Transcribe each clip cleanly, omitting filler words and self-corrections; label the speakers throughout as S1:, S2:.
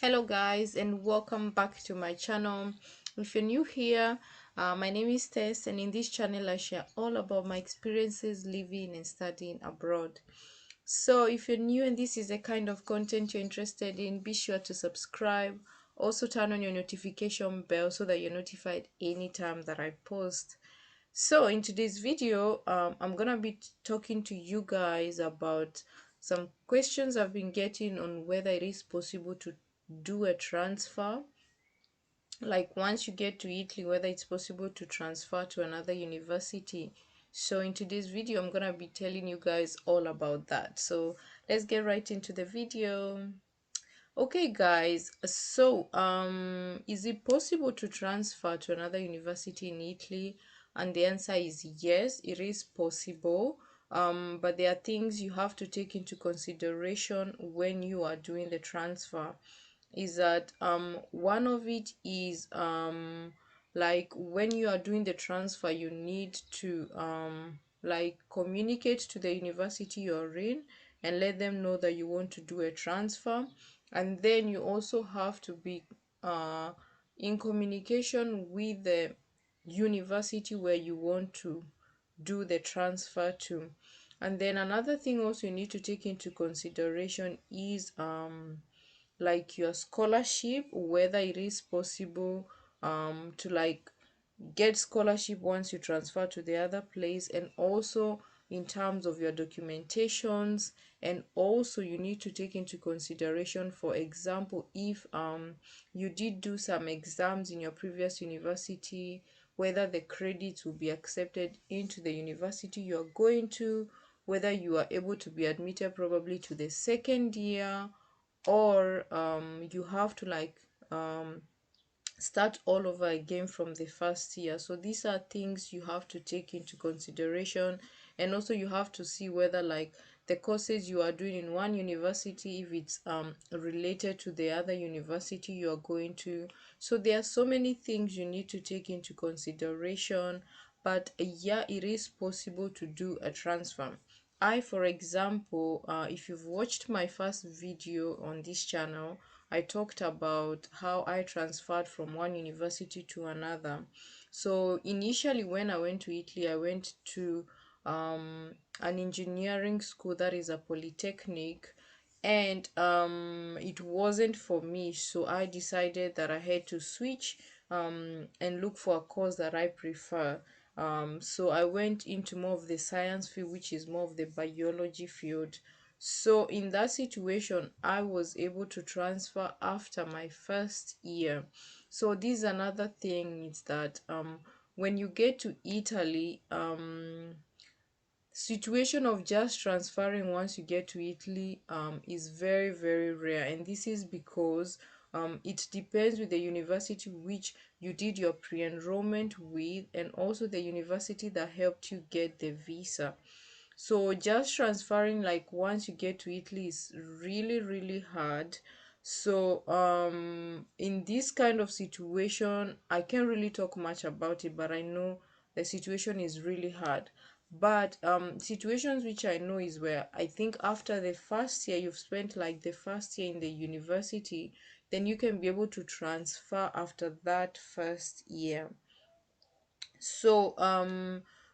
S1: Hello guys, and welcome back to my channel. If you're new here, my name is Tess, and in this channel I share all about my experiences living and studying abroad. So if you're new and this is the kind of content you're interested in, be sure to subscribe. Also turn on your notification bell so that you're notified anytime that I post. So in today's video, I'm gonna be talking to you guys about some questions I've been getting on whether it is possible to do a transfer. Like once you get to Italy, whether it's possible to transfer to another university. So in today's video, I'm gonna be telling you guys all about that. So let's get right into the video. Okay, guys, so is it possible to transfer to another university in Italy? And the answer is yes, it is possible. But there are things you have to take into consideration when you are doing the transfer. Is that one of it is like when you are doing the transfer, you need to like communicate to the university you're in and let them know that you want to do a transfer. And then you also have to be uh, in communication with the university where you want to do the transfer to. And then another thing also you need to take into consideration is like your scholarship, whether it is possible to like get scholarship once you transfer to the other place, and also in terms of your documentations. And also you need to take into consideration, for example, if you did do some exams in your previous university, whether the credits will be accepted into the university you're going to, whether you are able to be admitted probably to the second year, or you have to like start all over again from the first year. So these are things you have to take into consideration. And also you have to see whether like the courses you are doing in one university, if it's related to the other university you are going to. So there are so many things you need to take into consideration. But yeah, it is possible to do a transfer. For example, if you've watched my first video on this channel, I talked about how I transferred from one university to another. So initially, when I went to Italy, I went to an engineering school, that is a polytechnic, and it wasn't for me. So I decided that I had to switch and look for a course that I prefer. So I went into more of the science field, which is more of the biology field. So in that situation, I was able to transfer after my first year. So this is another thing, is that when you get to Italy, situation of just transferring once you get to Italy is very, very rare. And this is because it depends with the university which you did your pre-enrollment with, and also the university that helped you get the visa. So just transferring like once you get to Italy is really, really hard. So in this kind of situation, I can't really talk much about it, but I know the situation is really hard. But situations which I know is where I think after the first year, you've spent like the first year in the university, then you can be able to transfer after that first year. So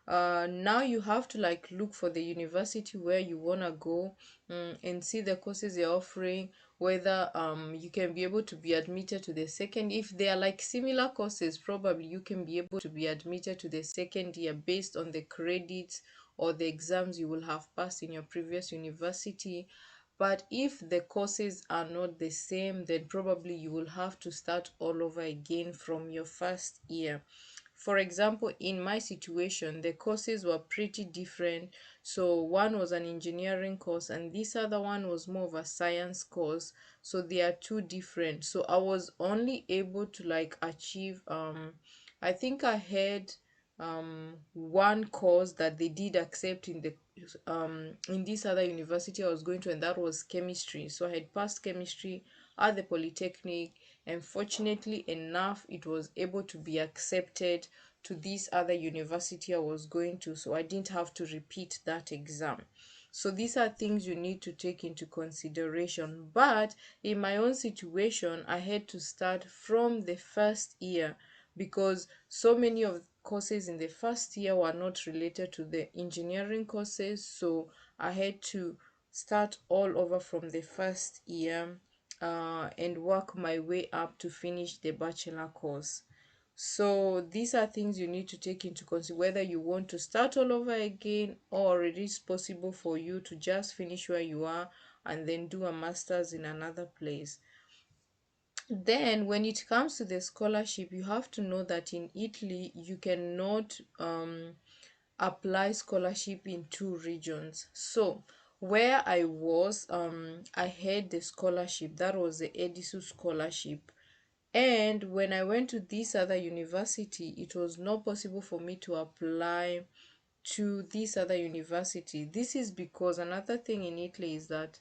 S1: now you have to like look for the university where you want to go, and see the courses they're offering, whether you can be able to be admitted to the second. If they are like similar courses, probably you can be able to be admitted to the second year based on the credits or the exams you will have passed in your previous university. But if the courses are not the same, then probably you will have to start all over again from your first year. For example, in my situation, the courses were pretty different. So one was an engineering course, and this other one was more of a science course. So they are two different. So I was only able to like achieve I think I had one course that they did accept in this other university I was going to, and that was chemistry. So I had passed chemistry at the polytechnic, and fortunately enough it was able to be accepted to this other university I was going to, so I didn't have to repeat that exam. So these are things you need to take into consideration. But in my own situation, I had to start from the first year because so many of courses in the first year were not related to the engineering courses. So I had to start all over from the first year and work my way up to finish the bachelor course. So these are things you need to take into consideration whether you want to start all over again or it is possible for you to just finish where you are and then do a master's in another place. Then, when it comes to the scholarship, you have to know that in Italy, you cannot apply scholarship in two regions. So, where I was, I had the scholarship that was the Edisu scholarship. And when I went to this other university, it was not possible for me to apply to this other university. This is because another thing in Italy is that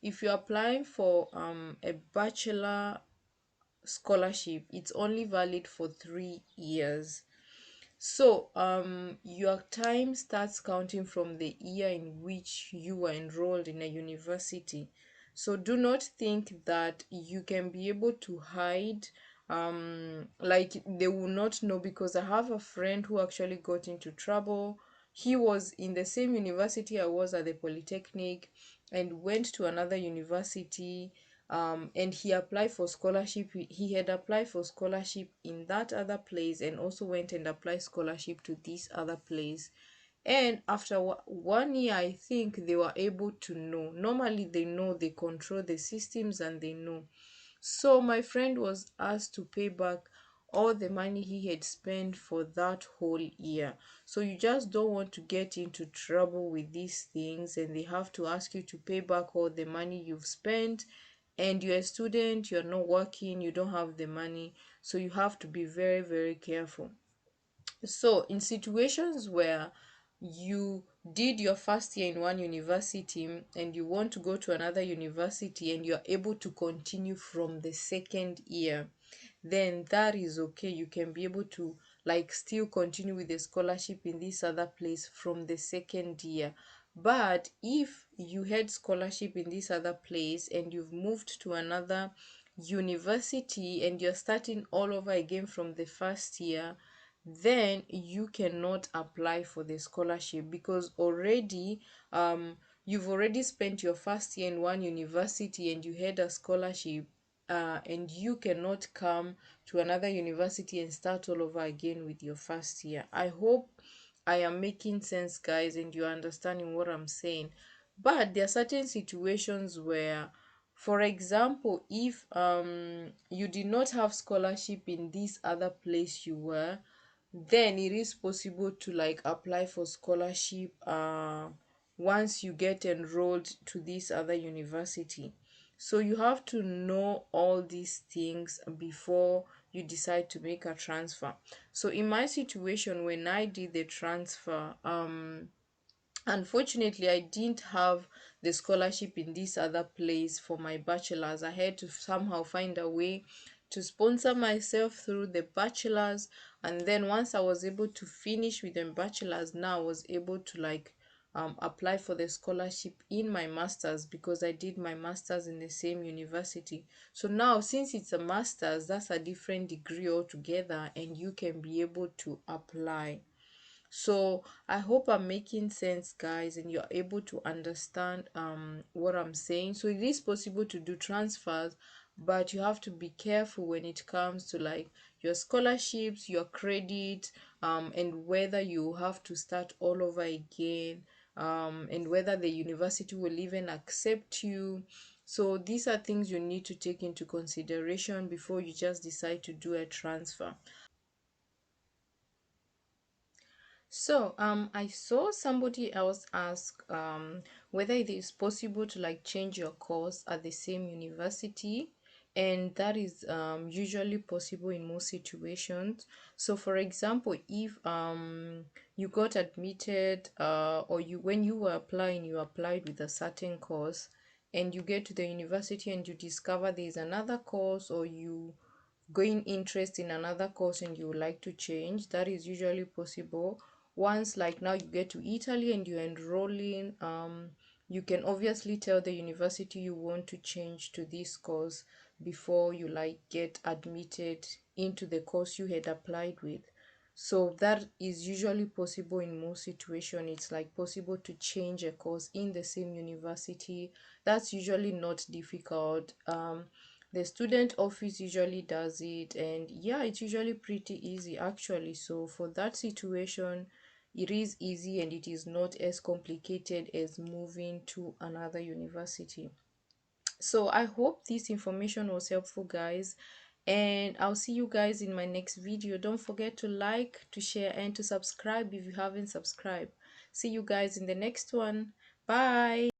S1: if you're applying for a bachelor scholarship, it's only valid for 3 years. So, your time starts counting from the year in which you were enrolled in a university. So, do not think that you can be able to hide, like they will not know because I have a friend who actually got into trouble. He was in the same university I was at the Polytechnic and went to another university and he applied for scholarship. He had applied for scholarship in that other place and also went and applied scholarship to this other place. And after 1 year, I think they were able to know. Normally, they know, they control the systems and they know. So my friend was asked to pay back all the money he had spent for that whole year. So you just don't want to get into trouble with these things and they have to ask you to pay back all the money you've spent and you're a student, you're not working, you don't have the money. So you have to be very, very careful. So, in situations where you did your first year in one university and you want to go to another university and you're able to continue from the second year, then that is okay. You can be able to like still continue with the scholarship in this other place from the second year. But if you had scholarship in this other place and you've moved to another university and you're starting all over again from the first year, then you cannot apply for the scholarship because already you've already spent your first year in one university and you had a scholarship, and you cannot come to another university and start all over again with your first year. I hope I am making sense, guys, and you're understanding what I'm saying. But there are certain situations where, for example, if you did not have scholarship in this other place you were, then it is possible to like apply for scholarship once you get enrolled to this other university. So you have to know all these things before you decide to make a transfer. So in my situation, when I did the transfer, unfortunately, I didn't have the scholarship in this other place for my bachelor's. I had to somehow find a way to sponsor myself through the bachelor's, and then once I was able to finish with the bachelor's, now I was able to like apply for the scholarship in my master's because I did my master's in the same university. So now, since it's a master's, that's a different degree altogether, and you can be able to apply. So I hope I'm making sense, guys, and you're able to understand what I'm saying. So it is possible to do transfers, but you have to be careful when it comes to like your scholarships, your credit, and whether you have to start all over again, and whether the university will even accept you. So these are things you need to take into consideration before you just decide to do a transfer. So, I saw somebody else ask whether it is possible to like change your course at the same university, and that is usually possible in most situations. So, for example, if you got admitted or you when you were applying, you applied with a certain course, and you get to the university and you discover there is another course or you gain interest in another course and you would like to change, that is usually possible once like now you get to Italy and you're enrolling you can obviously tell the university you want to change to this course before you like get admitted into the course you had applied with. So that is usually possible in most situations. It's like possible to change a course in the same university. That's usually not difficult. The student office usually does it, and yeah, it's usually pretty easy actually. So for that situation, it is easy and it is not as complicated as moving to another university. So I hope this information was helpful, guys, and I'll see you guys in my next video. Don't forget to like, to share, and to subscribe if you haven't subscribed. See you guys in the next one. Bye.